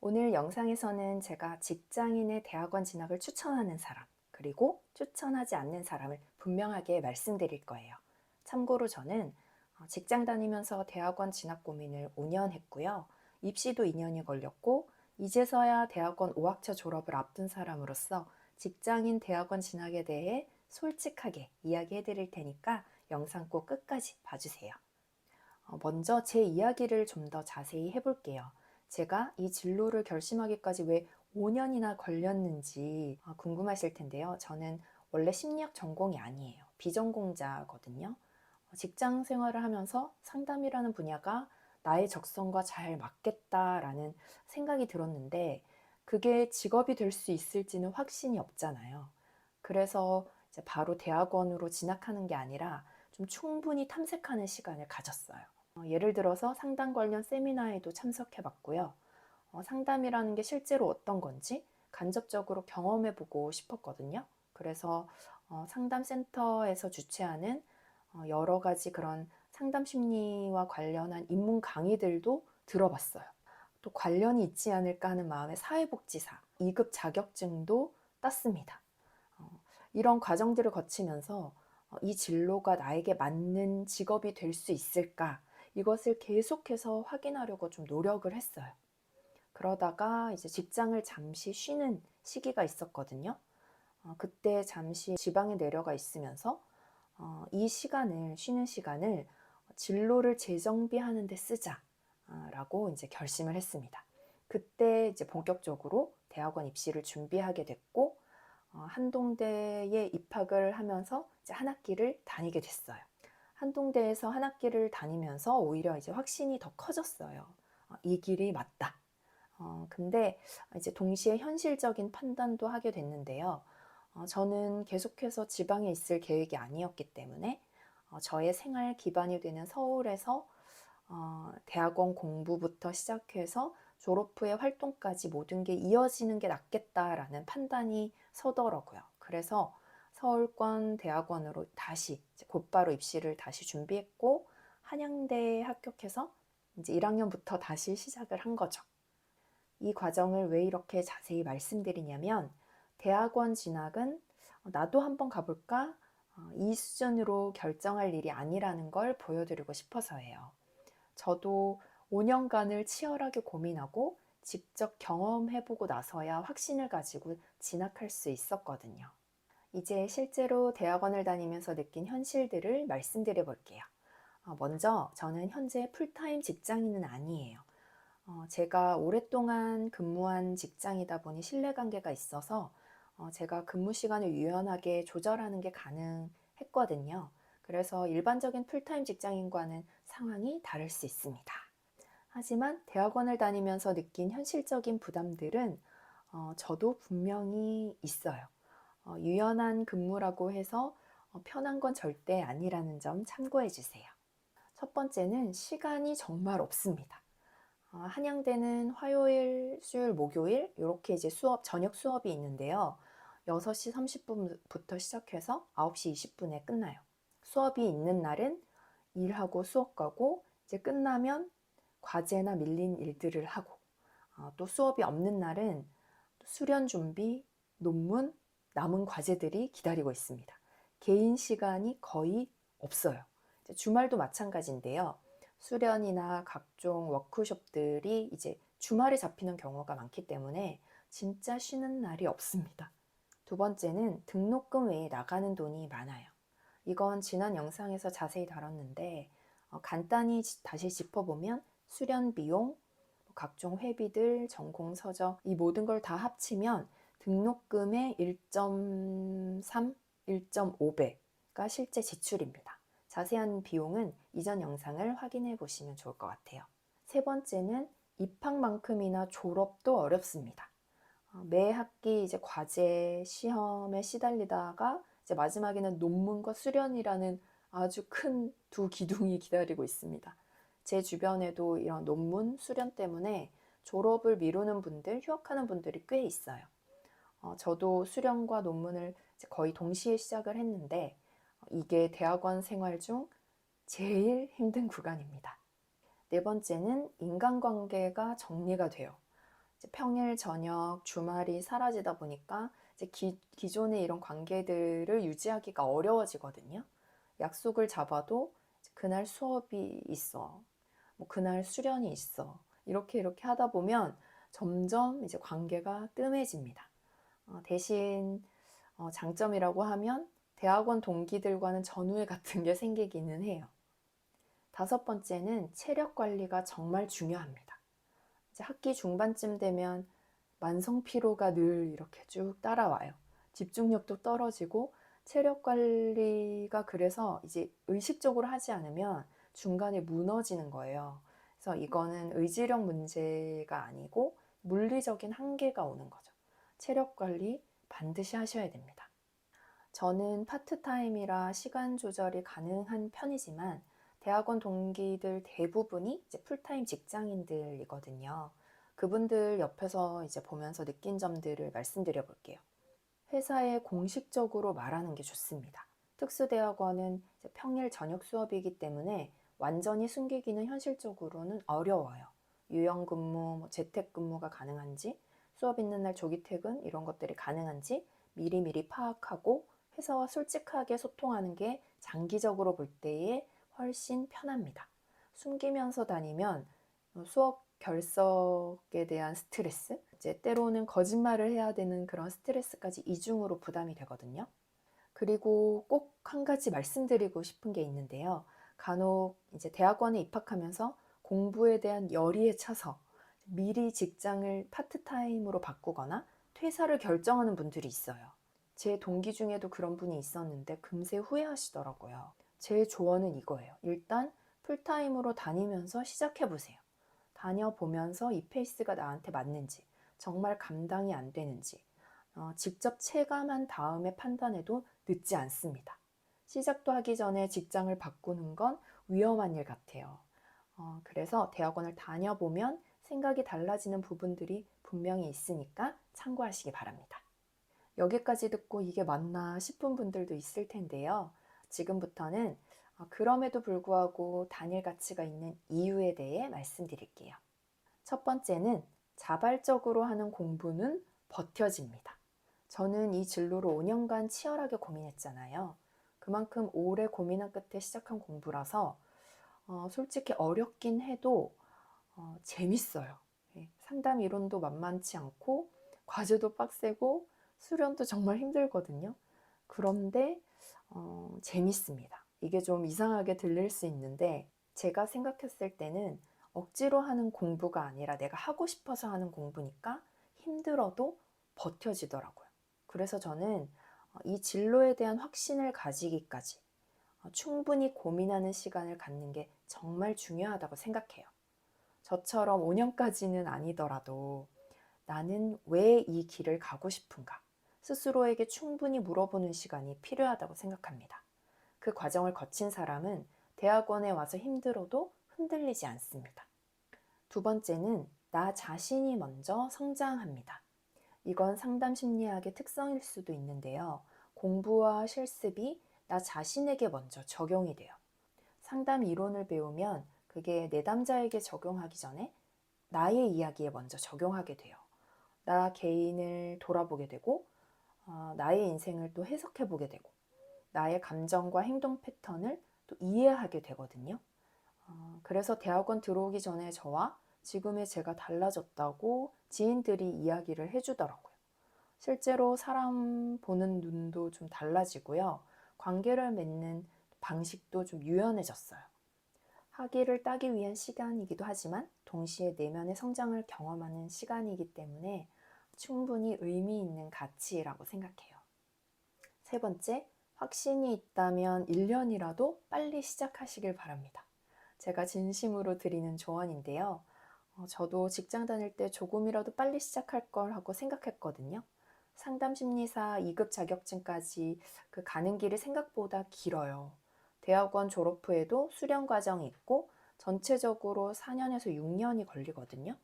오늘 영상에서는 제가 직장인의 대학원 진학을 추천하는 사람, 그리고 추천하지 않는 사람을 분명하게 말씀드릴 거예요. 참고로 저는 직장 다니면서 대학원 진학 고민을 5년 했고요. 입시도 2년이 걸렸고, 이제서야 대학원 5학차 졸업을 앞둔 사람으로서 직장인 대학원 진학에 대해 솔직하게 이야기해 드릴 테니까 영상 꼭 끝까지 봐주세요. 먼저 제 이야기를 좀 더 자세히 해볼게요. 제가 이 진로를 결심하기까지 왜 5년이나 걸렸는지 궁금하실 텐데요. 저는 원래 심리학 전공이 아니에요. 비전공자거든요. 직장 생활을 하면서 상담이라는 분야가 나의 적성과 잘 맞겠다라는 생각이 들었는데 그게 직업이 될 수 있을지는 확신이 없잖아요. 그래서 이제 바로 대학원으로 진학하는 게 아니라 좀 충분히 탐색하는 시간을 가졌어요. 예를 들어서 상담 관련 세미나에도 참석해 봤고요. 상담이라는 게 실제로 어떤 건지 간접적으로 경험해 보고 싶었거든요. 그래서 상담센터에서 주최하는 여러 가지 그런 상담 심리와 관련한 입문 강의들도 들어봤어요. 또 관련이 있지 않을까 하는 마음에 사회복지사 2급 자격증도 땄습니다. 이런 과정들을 거치면서 이 진로가 나에게 맞는 직업이 될 수 있을까? 이것을 계속해서 확인하려고 좀 노력을 했어요. 그러다가 이제 직장을 잠시 쉬는 시기가 있었거든요. 그때 잠시 지방에 내려가 있으면서 이 시간을, 쉬는 시간을 진로를 재정비하는 데 쓰자라고 이제 결심을 했습니다. 그때 이제 본격적으로 대학원 입시를 준비하게 됐고, 한동대에 입학을 하면서 이제 한 학기를 다니게 됐어요. 한동대에서 한 학기를 다니면서 오히려 이제 확신이 더 커졌어요. 이 길이 맞다. 근데 이제 동시에 현실적인 판단도 하게 됐는데요. 저는 계속해서 지방에 있을 계획이 아니었기 때문에 저의 생활 기반이 되는 서울에서 대학원 공부부터 시작해서 졸업 후의 활동까지 모든 게 이어지는 게 낫겠다라는 판단이 서더라고요. 그래서 서울권 대학원으로 다시 곧바로 입시를 다시 준비했고 한양대에 합격해서 이제 1학년부터 다시 시작을 한 거죠. 이 과정을 왜 이렇게 자세히 말씀드리냐면 대학원 진학은 나도 한번 가볼까? 이 수준으로 결정할 일이 아니라는 걸 보여드리고 싶어서예요. 저도 5년간을 치열하게 고민하고 직접 경험해보고 나서야 확신을 가지고 진학할 수 있었거든요. 이제 실제로 대학원을 다니면서 느낀 현실들을 말씀드려 볼게요. 먼저 저는 현재 풀타임 직장인은 아니에요. 제가 오랫동안 근무한 직장이다 보니 신뢰관계가 있어서 제가 근무 시간을 유연하게 조절하는 게 가능했거든요. 그래서 일반적인 풀타임 직장인과는 상황이 다를 수 있습니다. 하지만 대학원을 다니면서 느낀 현실적인 부담들은 저도 분명히 있어요. 유연한 근무라고 해서 편한 건 절대 아니라는 점 참고해 주세요. 첫 번째는 시간이 정말 없습니다. 한양대는 화요일, 수요일, 목요일 이렇게 이제 저녁 수업이 있는데요. 6시 30분부터 시작해서 9시 20분에 끝나요. 수업이 있는 날은 일하고 수업 가고 이제 끝나면 과제나 밀린 일들을 하고 또 수업이 없는 날은 수련 준비, 논문, 남은 과제들이 기다리고 있습니다. 개인 시간이 거의 없어요. 주말도 마찬가지인데요. 수련이나 각종 워크숍들이 이제 주말에 잡히는 경우가 많기 때문에 진짜 쉬는 날이 없습니다. 두 번째는 등록금 외에 나가는 돈이 많아요. 이건 지난 영상에서 자세히 다뤘는데 간단히 다시 짚어보면 수련 비용, 각종 회비들, 전공 서적 이 모든 걸 다 합치면 등록금의 1.3, 1.5배가 실제 지출입니다. 자세한 비용은 이전 영상을 확인해 보시면 좋을 것 같아요. 세 번째는 입학만큼이나 졸업도 어렵습니다. 매 학기 이제 과제, 시험에 시달리다가 이제 마지막에는 논문과 수련이라는 아주 큰 두 기둥이 기다리고 있습니다. 제 주변에도 이런 논문, 수련 때문에 졸업을 미루는 분들, 휴학하는 분들이 꽤 있어요. 저도 수련과 논문을 거의 동시에 시작을 했는데 이게 대학원 생활 중 제일 힘든 구간입니다. 네 번째는 인간관계가 정리가 돼요. 이제 평일 저녁 주말이 사라지다 보니까 이제 기존의 이런 관계들을 유지하기가 어려워지거든요. 약속을 잡아도 그날 수업이 있어. 뭐 그날 수련이 있어. 이렇게 하다 보면 점점 이제 관계가 뜸해집니다. 대신 장점이라고 하면 대학원 동기들과는 전우회 같은 게 생기기는 해요. 다섯 번째는 체력 관리가 정말 중요합니다. 이제 학기 중반쯤 되면 만성 피로가 늘 이렇게 쭉 따라와요. 집중력도 떨어지고 체력 관리가 그래서 이제 의식적으로 하지 않으면 중간에 무너지는 거예요. 그래서 이거는 의지력 문제가 아니고 물리적인 한계가 오는 거죠. 체력 관리 반드시 하셔야 됩니다. 저는 파트타임이라 시간 조절이 가능한 편이지만 대학원 동기들 대부분이 이제 풀타임 직장인들이거든요. 그분들 옆에서 이제 보면서 느낀 점들을 말씀드려 볼게요. 회사에 공식적으로 말하는 게 좋습니다. 특수대학원은 이제 평일 저녁 수업이기 때문에 완전히 숨기기는 현실적으로는 어려워요. 유연근무, 재택근무가 가능한지, 수업 있는 날 조기 퇴근 이런 것들이 가능한지 미리미리 파악하고 회사와 솔직하게 소통하는 게 장기적으로 볼 때에 훨씬 편합니다. 숨기면서 다니면 수업 결석에 대한 스트레스, 이제 때로는 거짓말을 해야 되는 그런 스트레스까지 이중으로 부담이 되거든요. 그리고 꼭 한 가지 말씀드리고 싶은 게 있는데요. 간혹 이제 대학원에 입학하면서 공부에 대한 열의에 차서 미리 직장을 파트타임으로 바꾸거나 퇴사를 결정하는 분들이 있어요. 제 동기 중에도 그런 분이 있었는데 금세 후회하시더라고요. 제 조언은 이거예요. 일단 풀타임으로 다니면서 시작해보세요. 다녀보면서 이 페이스가 나한테 맞는지, 정말 감당이 안 되는지, 직접 체감한 다음에 판단해도 늦지 않습니다. 시작도 하기 전에 직장을 바꾸는 건 위험한 일 같아요. 그래서 대학원을 다녀보면 생각이 달라지는 부분들이 분명히 있으니까 참고하시기 바랍니다. 여기까지 듣고 이게 맞나 싶은 분들도 있을 텐데요. 지금부터는 그럼에도 불구하고 다닐 가치가 있는 이유에 대해 말씀드릴게요. 첫 번째는 자발적으로 하는 공부는 버텨집니다. 저는 이 진로로 5년간 치열하게 고민했잖아요. 그만큼 오래 고민한 끝에 시작한 공부라서 솔직히 어렵긴 해도 재밌어요. 상담 이론도 만만치 않고 과제도 빡세고 수련도 정말 힘들거든요. 그런데 재밌습니다. 이게 좀 이상하게 들릴 수 있는데 제가 생각했을 때는 억지로 하는 공부가 아니라 내가 하고 싶어서 하는 공부니까 힘들어도 버텨지더라고요. 그래서 저는 이 진로에 대한 확신을 가지기까지 충분히 고민하는 시간을 갖는 게 정말 중요하다고 생각해요. 저처럼 5년까지는 아니더라도 나는 왜 이 길을 가고 싶은가? 스스로에게 충분히 물어보는 시간이 필요하다고 생각합니다. 그 과정을 거친 사람은 대학원에 와서 힘들어도 흔들리지 않습니다. 두 번째는 나 자신이 먼저 성장합니다. 이건 상담 심리학의 특성일 수도 있는데요. 공부와 실습이 나 자신에게 먼저 적용이 돼요. 상담 이론을 배우면 그게 내담자에게 적용하기 전에 나의 이야기에 먼저 적용하게 돼요. 나 개인을 돌아보게 되고 나의 인생을 또 해석해 보게 되고 나의 감정과 행동 패턴을 또 이해하게 되거든요. 그래서 대학원 들어오기 전에 저와 지금의 제가 달라졌다고 지인들이 이야기를 해주더라고요. 실제로 사람 보는 눈도 좀 달라지고요. 관계를 맺는 방식도 좀 유연해졌어요. 학위를 따기 위한 시간이기도 하지만 동시에 내면의 성장을 경험하는 시간이기 때문에 충분히 의미 있는 가치라고 생각해요. 세 번째, 확신이 있다면 1년이라도 빨리 시작하시길 바랍니다. 제가 진심으로 드리는 조언인데요. 저도 직장 다닐 때 조금이라도 빨리 시작할 걸 하고 생각했거든요. 상담 심리사 2급 자격증까지 그 가는 길이 생각보다 길어요. 대학원 졸업 후에도 수련 과정이 있고 전체적으로 4년에서 6년이 걸리거든요.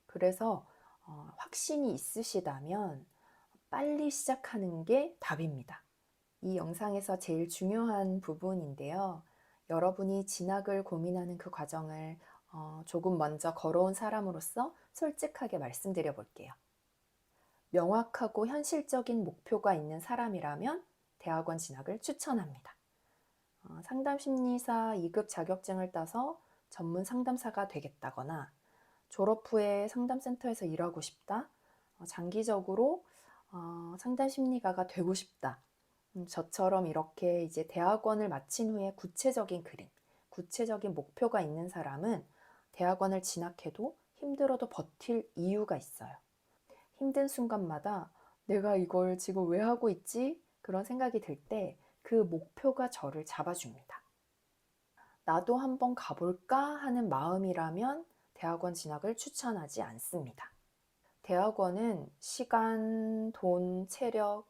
그래서 확신이 있으시다면 빨리 시작하는 게 답입니다. 이 영상에서 제일 중요한 부분인데요. 여러분이 진학을 고민하는 그 과정을 조금 먼저 걸어온 사람으로서 솔직하게 말씀드려 볼게요. 명확하고 현실적인 목표가 있는 사람이라면 대학원 진학을 추천합니다. 상담심리사 2급 자격증을 따서 전문 상담사가 되겠다거나 졸업 후에 상담센터에서 일하고 싶다, 장기적으로 상담심리가가 되고 싶다. 저처럼 이렇게 이제 대학원을 마친 후에 구체적인 그림, 구체적인 목표가 있는 사람은 대학원을 진학해도 힘들어도 버틸 이유가 있어요. 힘든 순간마다 내가 이걸 지금 왜 하고 있지? 그런 생각이 들 때 그 목표가 저를 잡아줍니다. 나도 한번 가볼까 하는 마음이라면 대학원 진학을 추천하지 않습니다. 대학원은 시간, 돈, 체력,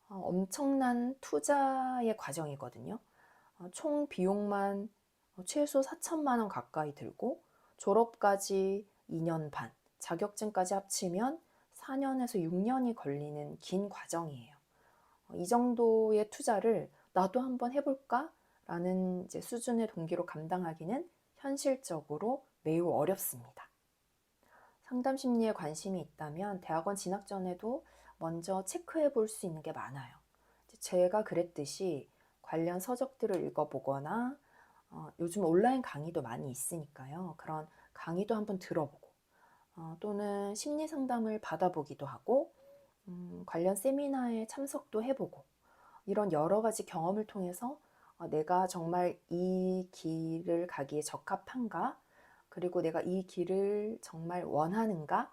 엄청난 투자의 과정이거든요. 총 비용만 최소 4천만 원 가까이 들고 졸업까지 2년 반, 자격증까지 합치면 4년에서 6년이 걸리는 긴 과정이에요. 이 정도의 투자를 나도 한번 해볼까? 라는 이제 수준의 동기로 감당하기는 현실적으로 매우 어렵습니다. 상담 심리에 관심이 있다면 대학원 진학 전에도 먼저 체크해 볼 수 있는 게 많아요. 제가 그랬듯이 관련 서적들을 읽어보거나 요즘 온라인 강의도 많이 있으니까요. 그런 강의도 한번 들어보고 또는 심리 상담을 받아보기도 하고 관련 세미나에 참석도 해보고 이런 여러 가지 경험을 통해서 내가 정말 이 길을 가기에 적합한가? 그리고 내가 이 길을 정말 원하는가?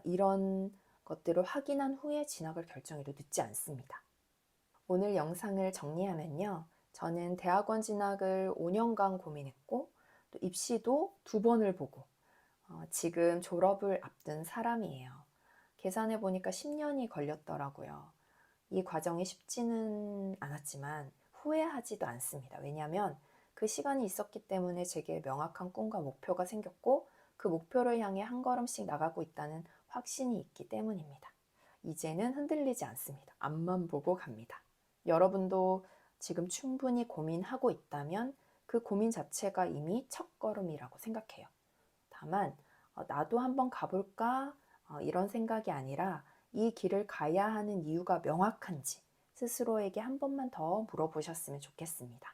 이런 것들을 확인한 후에 진학을 결정해도 늦지 않습니다. 오늘 영상을 정리하면요. 저는 대학원 진학을 5년간 고민했고 또 입시도 2번을 보고 지금 졸업을 앞둔 사람이에요. 계산해 보니까 10년이 걸렸더라고요. 이 과정이 쉽지는 않았지만 후회하지도 않습니다. 왜냐하면 그 시간이 있었기 때문에 제게 명확한 꿈과 목표가 생겼고 그 목표를 향해 한 걸음씩 나가고 있다는 확신이 있기 때문입니다. 이제는 흔들리지 않습니다. 앞만 보고 갑니다. 여러분도 지금 충분히 고민하고 있다면 그 고민 자체가 이미 첫걸음이라고 생각해요. 다만 나도 한번 가볼까 이런 생각이 아니라 이 길을 가야 하는 이유가 명확한지 스스로에게 한 번만 더 물어보셨으면 좋겠습니다.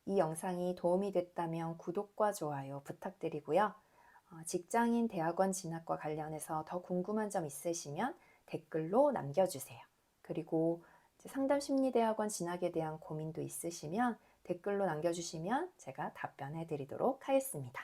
이 영상이 도움이 됐다면 구독과 좋아요 부탁드리고요. 직장인 대학원 진학과 관련해서 더 궁금한 점 있으시면 댓글로 남겨주세요. 그리고 상담심리대학원 진학에 대한 고민도 있으시면 댓글로 남겨주시면 제가 답변해 드리도록 하겠습니다.